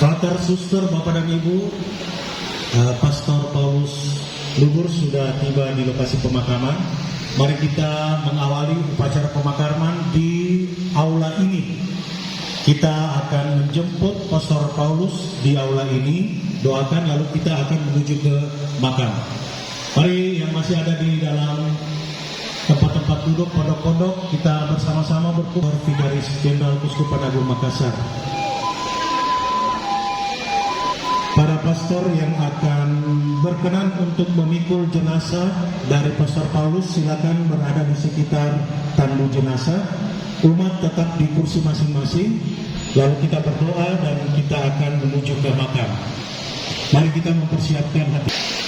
Pater, Suster, Bapak dan Ibu, Pastor Paulus Luhur sudah tiba di lokasi pemakaman. Mari kita mengawali upacara pemakaman di aula ini. Kita akan menjemput Pastor Paulus di aula ini, doakan, lalu kita akan menuju ke makam. Mari yang masih ada di dalam tempat-tempat duduk, pondok-pondok, kita bersama-sama berkumpul. Vigaris Jenderal Kuskupan Agung Makassar. Para pastor yang akan berkenan untuk memikul jenazah dari Pastor Paulus, silakan berada di sekitar tandu jenazah. Umat tetap di kursi masing-masing. Lalu kita berdoa dan kita akan menuju ke makam. Mari kita mempersiapkan hati.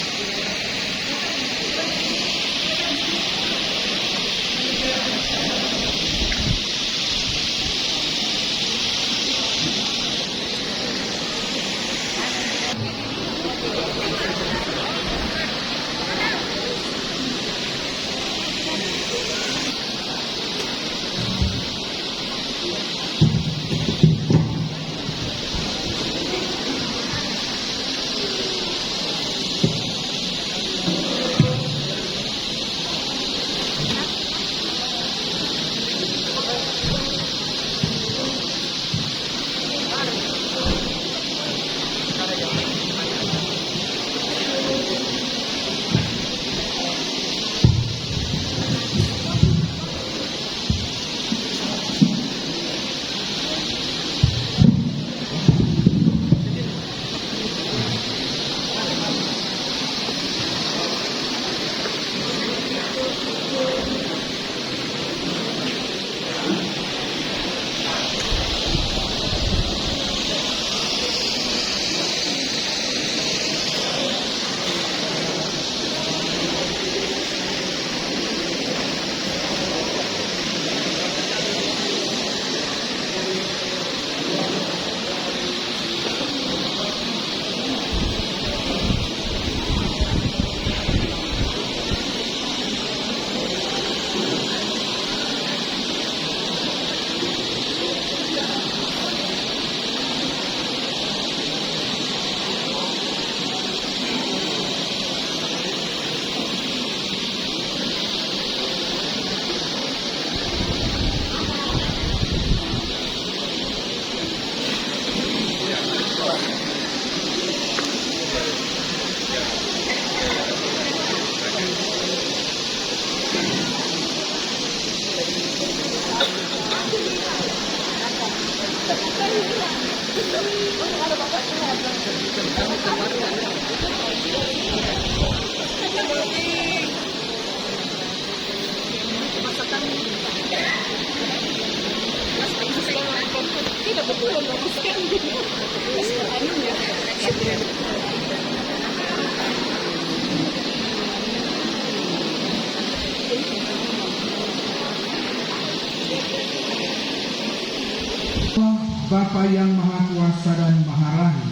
Bapa yang Maha Kuasa dan Maha Rahim,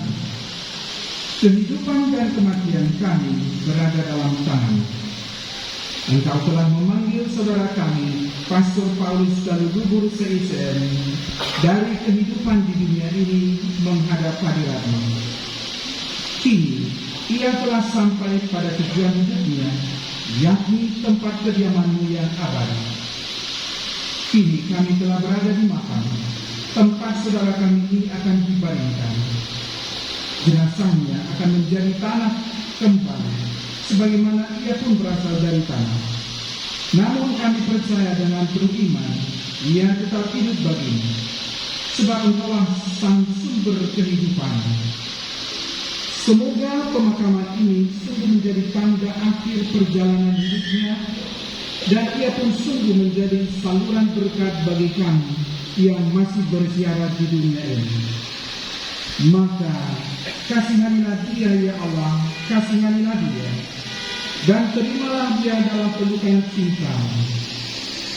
kehidupan dan kematian kami berada dalam tangan. Engkau telah memanggil saudara kami, Pastor Paulus Daludubur CICN, dari kehidupan di dunia ini menghadap hadirat-Mu. Kini, ia telah sampai pada tujuan hidupnya, yakni tempat kediaman-Mu yang abadi. Kini kami telah berada di makam, tempat saudara kami ini akan dibaringkan. Jenazahnya akan menjadi tanah kembali, sebagaimana ia pun berasal dari tanah. Namun kami percaya dengan penuh iman, ia tetap hidup bagimu, sebab Engkaulah sang sumber kehidupan. Semoga pemakaman ini sungguh menjadi tanda akhir perjalanan hidupnya, dan ia pun sungguh menjadi saluran berkat bagi kami yang masih bersiaran di dunia ini. Maka kasihanilah dia ya Allah, kasihanilah dia, dan terimalah dia dalam pelukan cinta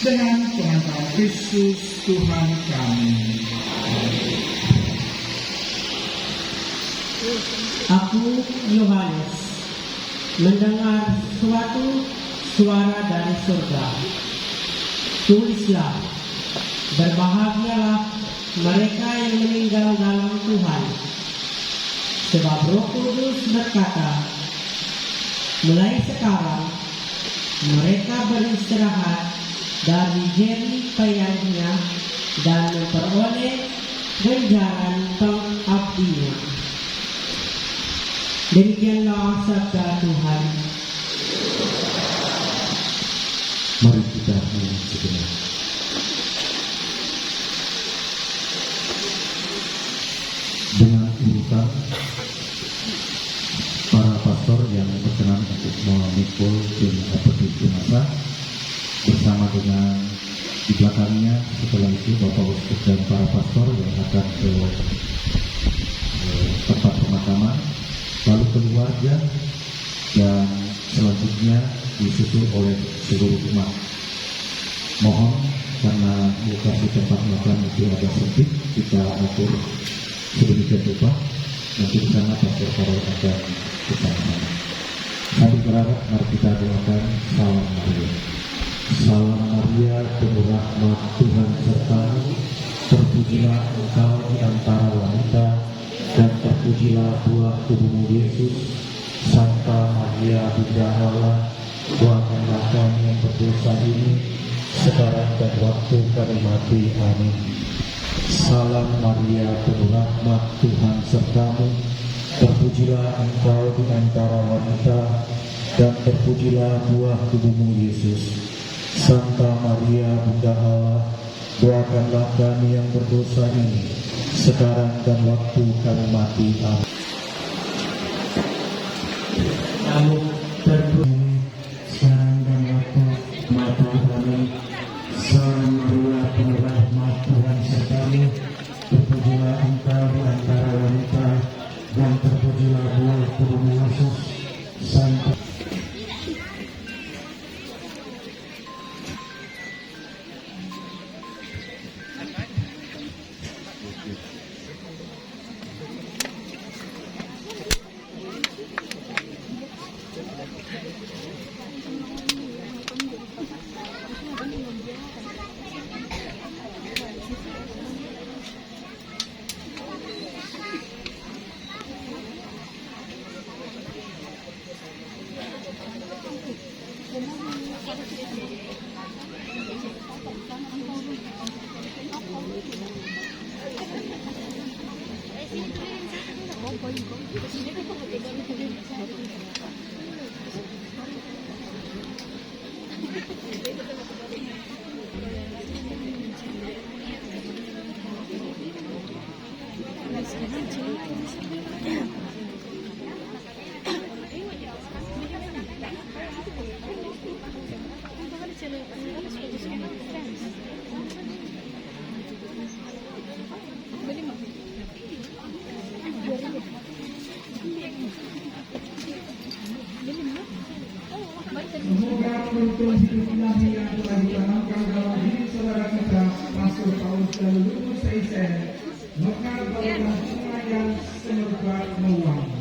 dengan pengantaran Kristus Tuhan kami. Aku Yohanes mendengar suatu suara dari surga. Tulislah, berbahagialah mereka yang meninggal dalam Tuhan Sebab Roh Kudus berkata, mulai sekarang mereka beristirahat dari jerih payahnya dan memperoleh ganjaran pengabdian. Demikianlah sabda Tuhan. Mari kita menyanyi sejenak. Dengan urutan para pastor yang berkenan untuk memikul tim peti jenazah bersama dengan di belakangnya, setelah itu Bapak Uskup dan para pastor yang akan ke tempat pemakaman, lalu keluarga, dan selanjutnya disusul oleh seluruh umat. Mohon karena lokasi tempat pemakaman itu agak sempit, kita atur sedemikian rupa. Nanti di sana Pastor Karol akan bersama. Kami berharap, mari kita doakan. Salam Maria. Salam Maria, penuh rahmat, Tuhan sertamu. Terpujilah engkau di antara wanita, dan terpujilah buah tubuhmu Yesus. Santa Maria, Bunda Allah, doakanlah kami yang berdosa ini, sekarang dan waktu kami mati. Amin. Salam Maria, penuh rahmat, Tuhan sertamu. Terpujilah engkau di antara wanita, dan terpujilah buah tubuhmu Yesus. Santa Maria, Bunda Allah, doakanlah kami yang berdosa ini, sekarang dan waktu kami mati. Amin. Lalu terpuji sekarang dan waktu mati kami. Salam Maria, penuh rahmat, Tuhan sertamu. Terpujilah engkau di antara wanita, dan terpujilah buah tubuhmu Yesus. Santa Semoga beruntung hidup ilahi yang telah ditanamkan dalam diri saudara kita, Pastor Paulus dan Lukas Seisen, maka dalam bunga yang semerbak meluang.